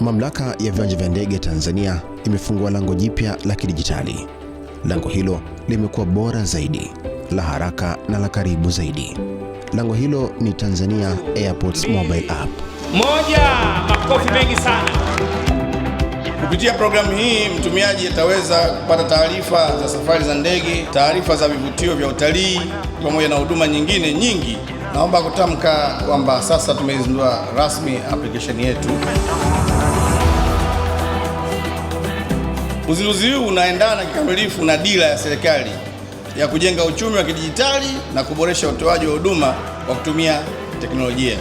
Mamlaka ya Viwanja vya Ndege Tanzania imefungua lango jipya la kidijitali. Lango hilo limekuwa bora zaidi, la haraka na la karibu zaidi. Lango hilo ni Tanzania Airports Mobile App. Makofi mengi sana. Kupitia programu hii mtumiaji ataweza kupata taarifa za safari za ndege, taarifa za vivutio vya utalii pamoja na huduma nyingine nyingi. Naomba kutamka kwamba sasa tumezindua rasmi application yetu. Uzinduzi huu unaendana kikamilifu na dira ya serikali ya kujenga uchumi wa kidijitali na kuboresha utoaji wa huduma kwa kutumia teknolojia.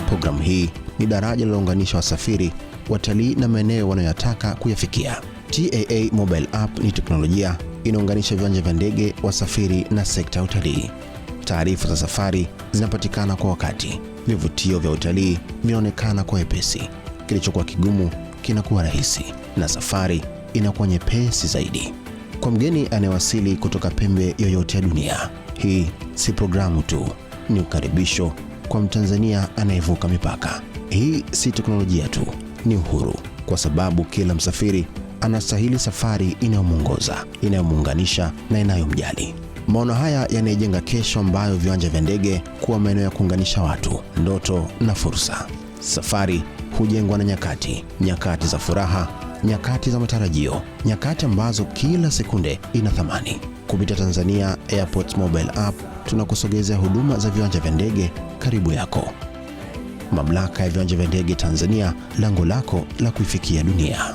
Programu hii ni daraja linalounganisha wasafiri, watalii na maeneo wanayotaka kuyafikia. TAA Mobile App ni teknolojia inaunganisha viwanja vya ndege, wasafiri na sekta ya utalii. Taarifa za safari zinapatikana kwa wakati. Vivutio vya utalii vinaonekana kwa wepesi. Kilichokuwa kigumu kinakuwa rahisi na safari inakuwa nyepesi zaidi. Kwa mgeni anayewasili kutoka pembe yoyote ya dunia, hii si programu tu, ni ukaribisho kwa Mtanzania anayevuka mipaka. Hii si teknolojia tu, ni uhuru, kwa sababu kila msafiri anastahili safari inayomuongoza, inayomuunganisha na inayomjali. Maono haya yanajenga kesho ambayo viwanja vya ndege kuwa maeneo ya kuunganisha watu, ndoto na fursa. Safari hujengwa na nyakati za furaha, nyakati za matarajio, nyakati ambazo kila sekunde ina thamani. Kupitia Tanzania Airports Mobile App tunakusogezea huduma za viwanja vya ndege karibu yako. Mamlaka ya Viwanja vya Ndege Tanzania, lango lako la kuifikia dunia.